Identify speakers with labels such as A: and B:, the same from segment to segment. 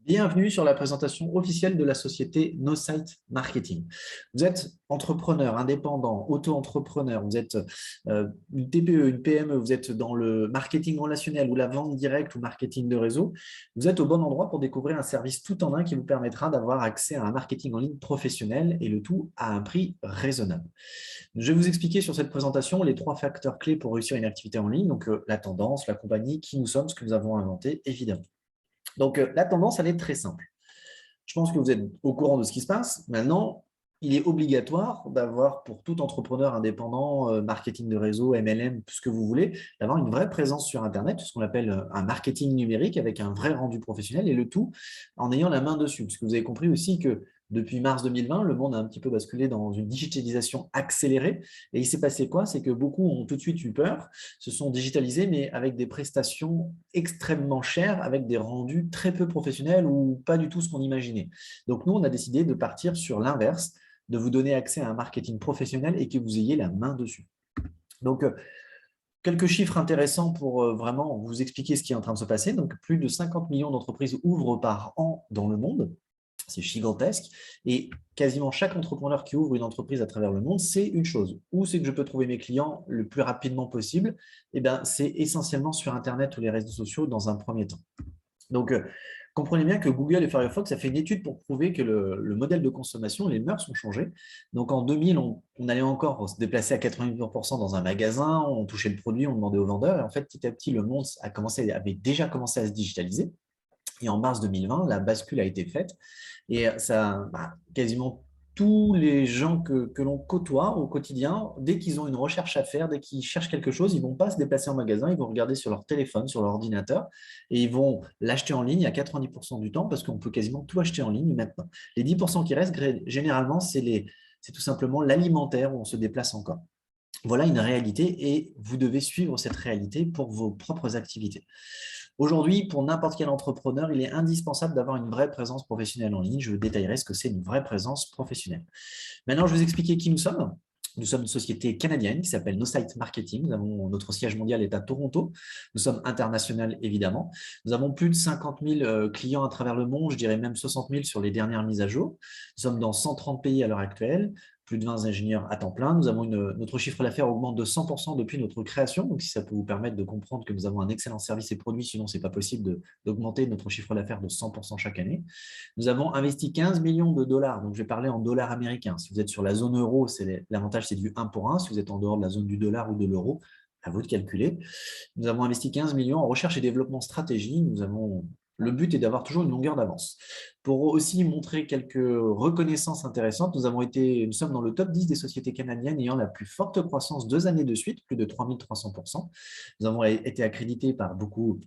A: Bienvenue sur la présentation officielle de la société NoSite Marketing. Vous êtes entrepreneur, indépendant, auto-entrepreneur, vous êtes une TPE, une PME, vous êtes dans le marketing relationnel ou la vente directe ou marketing de réseau. Vous êtes au bon endroit pour découvrir un service tout en un qui vous permettra d'avoir accès à un marketing en ligne professionnel et le tout à un prix raisonnable. Je vais vous expliquer sur cette présentation les trois facteurs clés pour réussir une activité en ligne, donc la tendance, la compagnie, qui nous sommes, ce que nous avons inventé, évidemment. Donc, la tendance, elle est très simple. Je pense que vous êtes au courant de ce qui se passe. Maintenant, il est obligatoire d'avoir, pour tout entrepreneur indépendant, marketing de réseau, MLM, tout ce que vous voulez, d'avoir une vraie présence sur Internet, ce qu'on appelle un marketing numérique avec un vrai rendu professionnel et le tout en ayant la main dessus. Parce que vous avez compris aussi que depuis mars 2020, le monde a un petit peu basculé dans une digitalisation accélérée. Et il s'est passé quoi? C'est que beaucoup ont tout de suite eu peur, se sont digitalisés, mais avec des prestations extrêmement chères, avec des rendus très peu professionnels ou pas du tout ce qu'on imaginait. Donc, nous, on a décidé de partir sur l'inverse, de vous donner accès à un marketing professionnel et que vous ayez la main dessus. Donc, quelques chiffres intéressants pour vraiment vous expliquer ce qui est en train de se passer. Donc, plus de 50 millions d'entreprises ouvrent par an dans le monde. C'est gigantesque. Et quasiment chaque entrepreneur qui ouvre une entreprise à travers le monde, c'est une chose. Où c'est que je peux trouver mes clients le plus rapidement possible? Eh bien, c'est essentiellement sur Internet ou les réseaux sociaux dans un premier temps. Donc, comprenez bien que Google et Firefox a fait une étude pour prouver que le modèle de consommation, les mœurs ont changé. Donc, en 2000, on allait encore se déplacer à 90% dans un magasin, on touchait le produit, on demandait au vendeur. Et en fait, petit à petit, le monde avait déjà commencé à se digitaliser. Et en mars 2020, la bascule a été faite. Et ça, quasiment tous les gens que l'on côtoie au quotidien, dès qu'ils ont une recherche à faire, dès qu'ils cherchent quelque chose, ils ne vont pas se déplacer en magasin, ils vont regarder sur leur téléphone, sur leur ordinateur, et ils vont l'acheter en ligne à 90% du temps parce qu'on peut quasiment tout acheter en ligne maintenant. Les 10% qui restent, généralement, c'est tout simplement l'alimentaire où on se déplace encore. Voilà une réalité et vous devez suivre cette réalité pour vos propres activités. Aujourd'hui, pour n'importe quel entrepreneur, il est indispensable d'avoir une vraie présence professionnelle en ligne. Je vous détaillerai ce que c'est une vraie présence professionnelle. Maintenant, je vais vous expliquer qui nous sommes. Nous sommes une société canadienne qui s'appelle NoSite Marketing. Notre siège mondial est à Toronto. Nous sommes international, évidemment. Nous avons plus de 50 000 clients à travers le monde, je dirais même 60 000 sur les dernières mises à jour. Nous sommes dans 130 pays à l'heure actuelle, plus de 20 ingénieurs à temps plein. Notre chiffre d'affaires augmente de 100% depuis notre création. Donc, si ça peut vous permettre de comprendre que nous avons un excellent service et produit, sinon, ce n'est pas possible d'augmenter notre chiffre d'affaires de 100% chaque année. Nous avons investi 15 millions de dollars. Donc, je vais parler en dollars américains. Si vous êtes sur la zone euro, l'avantage, c'est du 1 pour 1. Si vous êtes en dehors de la zone du dollar ou de l'euro, à vous de calculer. Nous avons investi 15 millions en recherche et développement stratégie. Le but est d'avoir toujours une longueur d'avance. Pour aussi montrer quelques reconnaissances intéressantes, nous sommes dans le top 10 des sociétés canadiennes ayant la plus forte croissance 2 années de suite, plus de 3300%. Nous avons été accrédités par beaucoup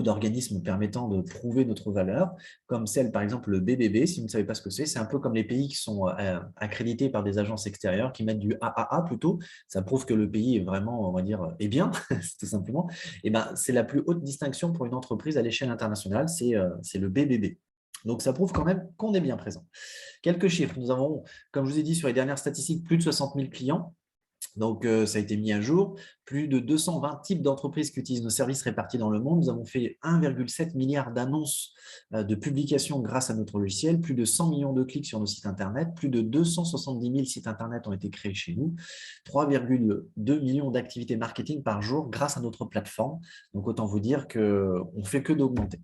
A: d'organismes permettant de prouver notre valeur, comme celle, par exemple, le BBB. Si vous ne savez pas ce que c'est un peu comme les pays qui sont accrédités par des agences extérieures, qui mettent du AAA plutôt. Ça prouve que le pays est vraiment, on va dire, est bien, tout simplement. Et ben, c'est la plus haute distinction pour une entreprise à l'échelle internationale, c'est le BBB. Donc, ça prouve quand même qu'on est bien présent. Quelques chiffres. Nous avons, comme je vous ai dit, sur les dernières statistiques, plus de 60 000 clients. Donc, ça a été mis à jour. Plus de 220 types d'entreprises qui utilisent nos services répartis dans le monde. Nous avons fait 1,7 milliard d'annonces de publications grâce à notre logiciel. Plus de 100 millions de clics sur nos sites Internet. Plus de 270 000 sites Internet ont été créés chez nous. 3,2 millions d'activités marketing par jour grâce à notre plateforme. Donc, autant vous dire qu'on ne fait que d'augmenter.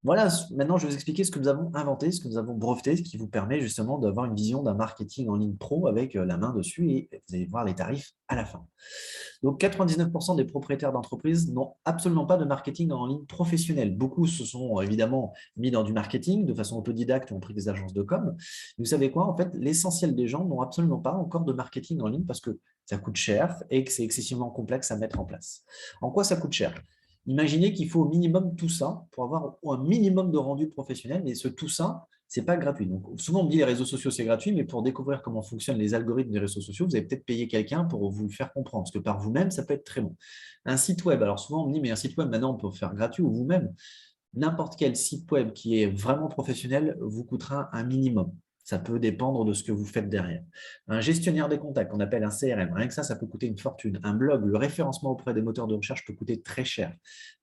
A: Voilà, maintenant je vais vous expliquer ce que nous avons inventé, ce que nous avons breveté, ce qui vous permet justement d'avoir une vision d'un marketing en ligne pro avec la main dessus et vous allez voir les tarifs à la fin. Donc 99% des propriétaires d'entreprises n'ont absolument pas de marketing en ligne professionnel. Beaucoup se sont évidemment mis dans du marketing de façon autodidacte ou ont pris des agences de com. Vous savez quoi? En fait, l'essentiel des gens n'ont absolument pas encore de marketing en ligne parce que ça coûte cher et que c'est excessivement complexe à mettre en place. En quoi ça coûte cher? Imaginez qu'il faut au minimum tout ça pour avoir un minimum de rendu professionnel, mais ce tout ça, ce n'est pas gratuit. Donc, souvent, on me dit les réseaux sociaux, c'est gratuit, mais pour découvrir comment fonctionnent les algorithmes des réseaux sociaux, vous allez peut-être payer quelqu'un pour vous le faire comprendre, parce que par vous-même, ça peut être très bon. Un site web, alors souvent, on me dit, mais un site web, maintenant, on peut le faire gratuit ou vous-même. N'importe quel site web qui est vraiment professionnel vous coûtera un minimum. Ça peut dépendre de ce que vous faites derrière. Un gestionnaire des contacts, qu'on appelle un CRM, rien que ça peut coûter une fortune. Un blog, le référencement auprès des moteurs de recherche peut coûter très cher.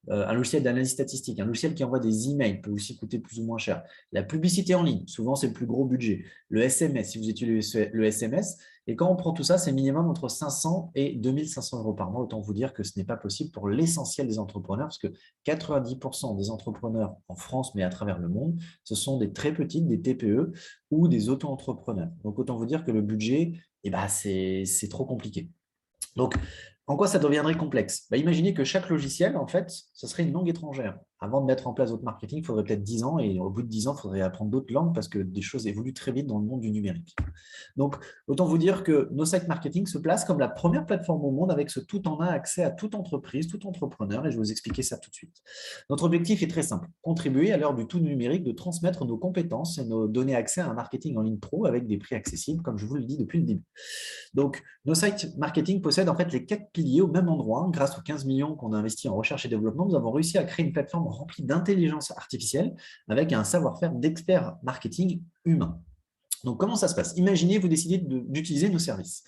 A: Un logiciel d'analyse statistique, un logiciel qui envoie des emails peut aussi coûter plus ou moins cher. La publicité en ligne, souvent c'est le plus gros budget. Le SMS, si vous utilisez le SMS, et quand on prend tout ça, c'est minimum entre 500 et 2500 € par mois. Autant vous dire que ce n'est pas possible pour l'essentiel des entrepreneurs, parce que 90% des entrepreneurs en France, mais à travers le monde, ce sont des très petites, des TPE ou des auto-entrepreneurs. Donc, autant vous dire que le budget, c'est trop compliqué. Donc, en quoi ça deviendrait complexe? Imaginez que chaque logiciel, en fait, ce serait une langue étrangère. Avant de mettre en place votre marketing, il faudrait peut-être 10 ans et au bout de 10 ans, il faudrait apprendre d'autres langues parce que des choses évoluent très vite dans le monde du numérique. Donc, autant vous dire que NoSite Marketing se place comme la première plateforme au monde avec ce tout en un accès à toute entreprise, tout entrepreneur, et je vais vous expliquer ça tout de suite. Notre objectif est très simple, contribuer à l'heure du tout numérique de transmettre nos compétences et nos donner accès à un marketing en ligne pro avec des prix accessibles, comme je vous le dis depuis le début. Donc, NoSite Marketing possède en fait les 4 piliers au même endroit. Grâce aux 15 millions qu'on a investis en recherche et développement, nous avons réussi à créer une plateforme remplie d'intelligence artificielle avec un savoir-faire d'expert marketing humain. Donc, comment ça se passe? Imaginez, vous décidez d'utiliser nos services.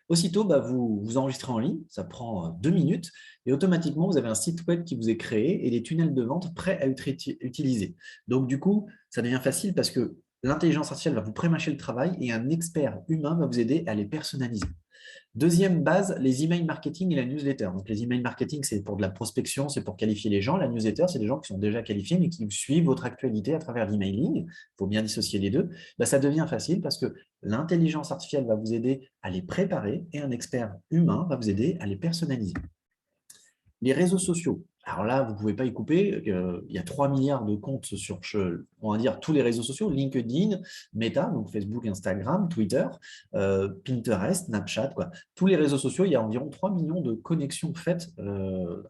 A: Aussitôt, vous vous enregistrez en ligne, ça prend 2 minutes, et automatiquement, vous avez un site web qui vous est créé et des tunnels de vente prêts à être utilisés. Donc, du coup, ça devient facile parce que l'intelligence artificielle va vous prémâcher le travail et un expert humain va vous aider à les personnaliser. Deuxième base, les emails marketing et la newsletter. Donc, les emails marketing, c'est pour de la prospection, c'est pour qualifier les gens. La newsletter, c'est des gens qui sont déjà qualifiés, mais qui suivent votre actualité à travers l'emailing. Il faut bien dissocier les deux. Ça devient facile parce que l'intelligence artificielle va vous aider à les préparer et un expert humain va vous aider à les personnaliser. Les réseaux sociaux. Alors là, vous ne pouvez pas y couper. Il y a 3 milliards de comptes sur, on va dire, tous les réseaux sociaux. LinkedIn, Meta, donc Facebook, Instagram, Twitter, Pinterest, Snapchat. Tous les réseaux sociaux, il y a environ 3 millions de connexions faites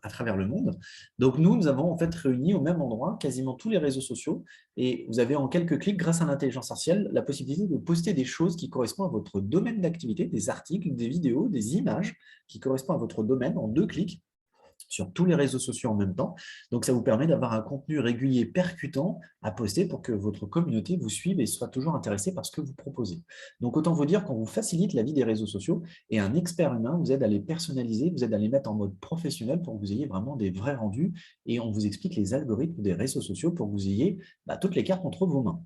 A: à travers le monde. Donc nous avons en fait réuni au même endroit quasiment tous les réseaux sociaux. Et vous avez en quelques clics, grâce à l'intelligence artificielle, la possibilité de poster des choses qui correspondent à votre domaine d'activité, des articles, des vidéos, des images qui correspondent à votre domaine en 2 clics sur tous les réseaux sociaux en même temps. Donc, ça vous permet d'avoir un contenu régulier percutant à poster pour que votre communauté vous suive et soit toujours intéressée par ce que vous proposez. Donc, autant vous dire qu'on vous facilite la vie des réseaux sociaux et un expert humain vous aide à les personnaliser, vous aide à les mettre en mode professionnel pour que vous ayez vraiment des vrais rendus et on vous explique les algorithmes des réseaux sociaux pour que vous ayez toutes les cartes entre vos mains.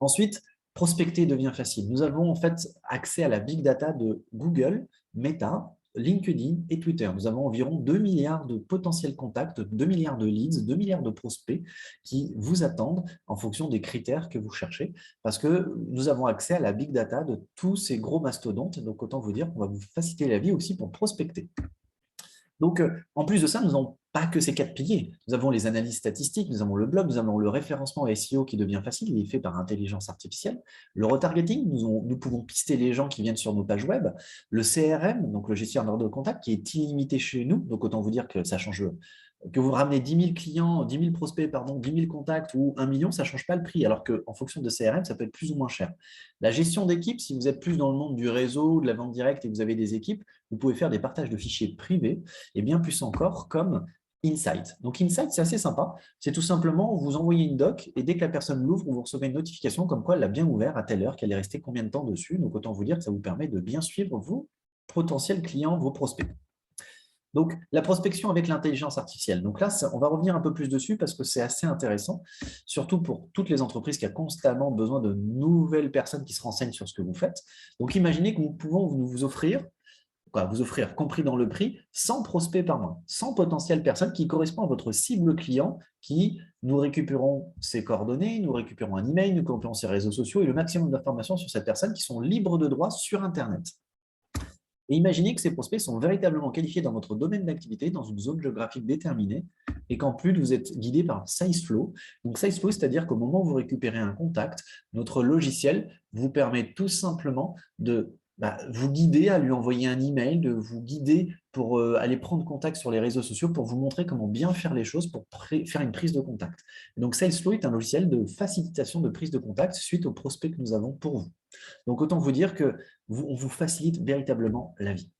A: Ensuite, prospecter devient facile. Nous avons en fait accès à la big data de Google, Meta, LinkedIn et Twitter. Nous avons environ 2 milliards de potentiels contacts, 2 milliards de leads, 2 milliards de prospects qui vous attendent en fonction des critères que vous cherchez parce que nous avons accès à la big data de tous ces gros mastodontes. Donc, autant vous dire qu'on va vous faciliter la vie aussi pour prospecter. Donc, en plus de ça, nous n'avons pas que ces 4 piliers. Nous avons les analyses statistiques, nous avons le blog, nous avons le référencement SEO qui devient facile, il est fait par intelligence artificielle. Le retargeting, nous pouvons pister les gens qui viennent sur nos pages web. Le CRM, donc le gestionnaire de contact, qui est illimité chez nous. Donc, autant vous dire que ça change. Que vous ramenez 10 000 clients, 10 000 prospects, 10 000 contacts ou 1 million, ça ne change pas le prix, alors qu'en fonction de CRM, ça peut être plus ou moins cher. La gestion d'équipe, si vous êtes plus dans le monde du réseau, de la vente directe et que vous avez des équipes, vous pouvez faire des partages de fichiers privés et bien plus encore comme Insight. Donc, Insight, c'est assez sympa. C'est tout simplement, vous envoyez une doc et dès que la personne l'ouvre, vous recevez une notification comme quoi elle l'a bien ouvert à telle heure, qu'elle est restée combien de temps dessus. Donc, autant vous dire que ça vous permet de bien suivre vos potentiels clients, vos prospects. Donc, la prospection avec l'intelligence artificielle. Donc là, on va revenir un peu plus dessus parce que c'est assez intéressant, surtout pour toutes les entreprises qui ont constamment besoin de nouvelles personnes qui se renseignent sur ce que vous faites. Donc, imaginez que nous pouvons vous offrir, compris dans le prix, 100 prospects par mois, 100 potentielles personnes qui correspondent à votre cible client, qui nous récupérons ses coordonnées, nous récupérons un email, nous récupérons ses réseaux sociaux et le maximum d'informations sur cette personne qui sont libres de droit sur Internet. Et imaginez que ces prospects sont véritablement qualifiés dans votre domaine d'activité, dans une zone géographique déterminée, et qu'en plus, vous êtes guidé par SalesFlow. Donc, SalesFlow, c'est-à-dire qu'au moment où vous récupérez un contact, notre logiciel vous permet tout simplement de vous guider à lui envoyer un email, de vous guider pour aller prendre contact sur les réseaux sociaux pour vous montrer comment bien faire les choses pour faire une prise de contact. Et donc, SalesFlow est un logiciel de facilitation de prise de contact suite aux prospects que nous avons pour vous. Donc, autant vous dire qu'on vous facilite véritablement la vie.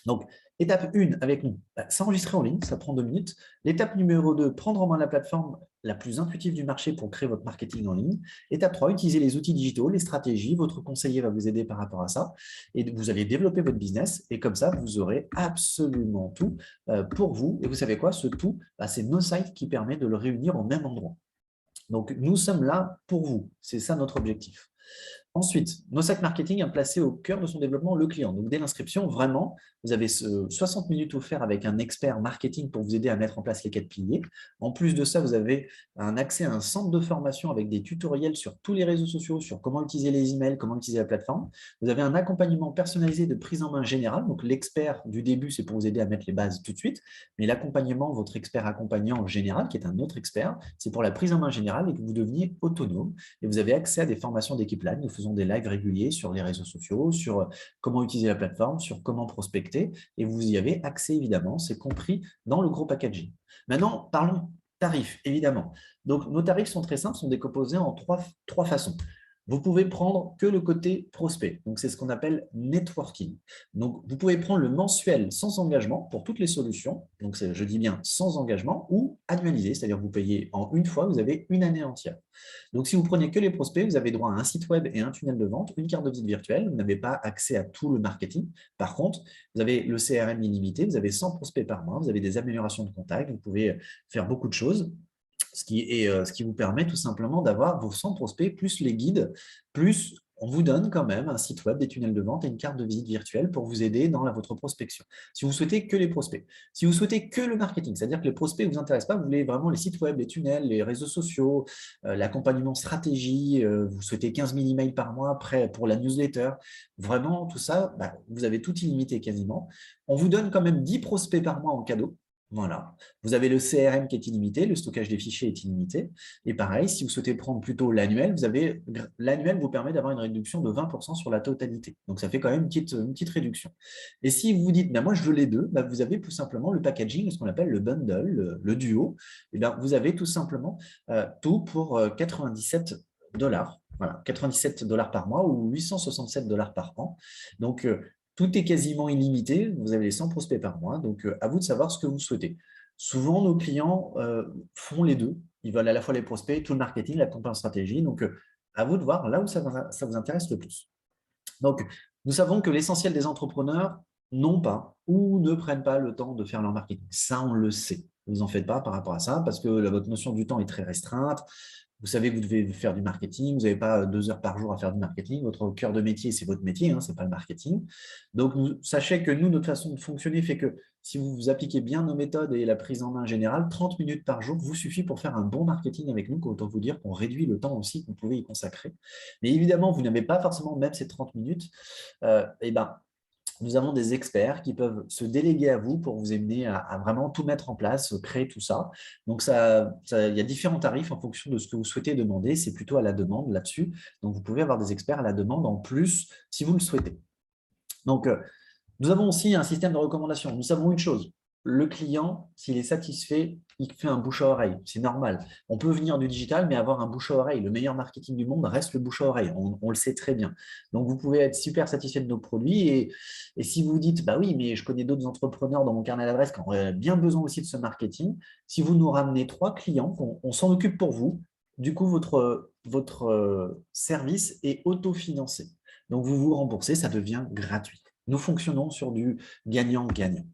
A: Donc, Étape 1 avec nous, s'enregistrer en ligne, ça prend 2 minutes. L'étape numéro 2, prendre en main la plateforme la plus intuitive du marché pour créer votre marketing en ligne. Étape 3, utiliser les outils digitaux, les stratégies. Votre conseiller va vous aider par rapport à ça. Et vous allez développer votre business. Et comme ça, vous aurez absolument tout pour vous. Et vous savez quoi? Ce tout, c'est NoSite qui permet de le réunir au même endroit. Donc, nous sommes là pour vous. C'est ça notre objectif. Ensuite, NoSite Marketing a placé au cœur de son développement le client. Donc, dès l'inscription, vraiment, vous avez 60 minutes offertes avec un expert marketing pour vous aider à mettre en place les 4 piliers. En plus de ça, vous avez un accès à un centre de formation avec des tutoriels sur tous les réseaux sociaux, sur comment utiliser les emails, comment utiliser la plateforme. Vous avez un accompagnement personnalisé de prise en main générale. Donc, l'expert du début, c'est pour vous aider à mettre les bases tout de suite. Mais l'accompagnement, votre expert accompagnant général, qui est un autre expert, c'est pour la prise en main générale et que vous deveniez autonome. Et vous avez accès à des formations d'équipe LAN. Nous faisons des lives réguliers sur les réseaux sociaux, sur comment utiliser la plateforme, sur comment prospecter. Et vous y avez accès, évidemment. C'est compris dans le gros packaging. Maintenant, parlons tarifs, évidemment. Donc, nos tarifs sont très simples, sont décomposés en trois façons. Vous pouvez prendre que le côté prospect. Donc, c'est ce qu'on appelle networking. Donc, vous pouvez prendre le mensuel sans engagement pour toutes les solutions. Donc, je dis bien sans engagement ou annualisé, c'est-à-dire que vous payez en une fois, vous avez une année entière. Donc, si vous prenez que les prospects, vous avez droit à un site web et un tunnel de vente, une carte de visite virtuelle. Vous n'avez pas accès à tout le marketing. Par contre, vous avez le CRM illimité, vous avez 100 prospects par mois, vous avez des améliorations de contact, vous pouvez faire beaucoup de choses. Ce qui vous permet tout simplement d'avoir vos 100 prospects, plus les guides, plus on vous donne quand même un site web, des tunnels de vente et une carte de visite virtuelle pour vous aider dans votre prospection. Si vous souhaitez que les prospects, si vous souhaitez que le marketing, c'est-à-dire que les prospects ne vous intéressent pas, vous voulez vraiment les sites web, les tunnels, les réseaux sociaux, l'accompagnement stratégie, vous souhaitez 15 000 emails par mois prêts pour la newsletter, vraiment tout ça, vous avez tout illimité quasiment. On vous donne quand même 10 prospects par mois en cadeau. Voilà. Vous avez le CRM qui est illimité, le stockage des fichiers est illimité. Et pareil, si vous souhaitez prendre plutôt l'annuel, l'annuel vous permet d'avoir une réduction de 20% sur la totalité. Donc, ça fait quand même une petite réduction. Et si vous vous dites, moi, je veux les deux, vous avez tout simplement le packaging, ce qu'on appelle le bundle, le duo. Et vous avez tout simplement tout pour 97 $. Voilà, 97 $ par mois ou 867 $ par an. Donc, tout est quasiment illimité. Vous avez les 100 prospects par mois. Donc, à vous de savoir ce que vous souhaitez. Souvent, nos clients font les deux. Ils veulent à la fois les prospects, tout le marketing, la campagne stratégie. Donc, à vous de voir là où ça vous intéresse le plus. Donc, nous savons que l'essentiel des entrepreneurs n'ont pas ou ne prennent pas le temps de faire leur marketing. Ça, on le sait. Ne vous en faites pas par rapport à ça parce que votre notion du temps est très restreinte. Vous savez que vous devez faire du marketing, vous n'avez pas 2 heures par jour à faire du marketing. Votre cœur de métier, c'est votre métier, ce n'est pas le marketing. Donc, sachez que nous, notre façon de fonctionner fait que si vous appliquez bien nos méthodes et la prise en main générale, 30 minutes par jour vous suffit pour faire un bon marketing avec nous. Autant vous dire qu'on réduit le temps aussi que vous pouvez y consacrer. Mais évidemment, vous n'avez pas forcément même ces 30 minutes. Nous avons des experts qui peuvent se déléguer à vous pour vous aider à vraiment tout mettre en place, créer tout ça. Donc, il y a différents tarifs en fonction de ce que vous souhaitez demander. C'est plutôt à la demande là-dessus. Donc, vous pouvez avoir des experts à la demande en plus si vous le souhaitez. Donc, nous avons aussi un système de recommandation. Nous savons une chose, le client, s'il est satisfait, il fait un bouche à oreille. C'est normal. On peut venir du digital, mais avoir un bouche à oreille. Le meilleur marketing du monde reste le bouche à oreille. On le sait très bien. Donc, vous pouvez être super satisfait de nos produits. Et si vous dites, oui, mais je connais d'autres entrepreneurs dans mon carnet d'adresses qui ont bien besoin aussi de ce marketing, si vous nous ramenez 3 clients, on s'en occupe pour vous, du coup, votre service est autofinancé. Donc, vous vous remboursez, ça devient gratuit. Nous fonctionnons sur du gagnant-gagnant.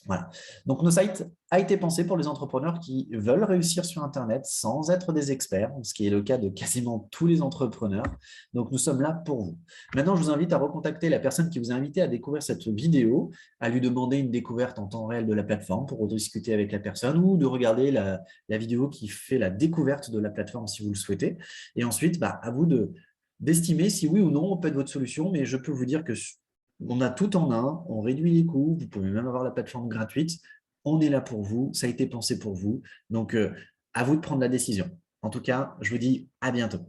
A: Voilà. Donc, NoSite a été pensé pour les entrepreneurs qui veulent réussir sur Internet sans être des experts, ce qui est le cas de quasiment tous les entrepreneurs. Donc, nous sommes là pour vous. Maintenant, je vous invite à recontacter la personne qui vous a invité à découvrir cette vidéo, à lui demander une découverte en temps réel de la plateforme pour discuter avec la personne ou de regarder la vidéo qui fait la découverte de la plateforme si vous le souhaitez. Et ensuite, à vous d'estimer si oui ou non on peut être votre solution, mais je peux vous dire que on a tout en un, on réduit les coûts, vous pouvez même avoir la plateforme gratuite. On est là pour vous, ça a été pensé pour vous. Donc, à vous de prendre la décision. En tout cas, je vous dis à bientôt.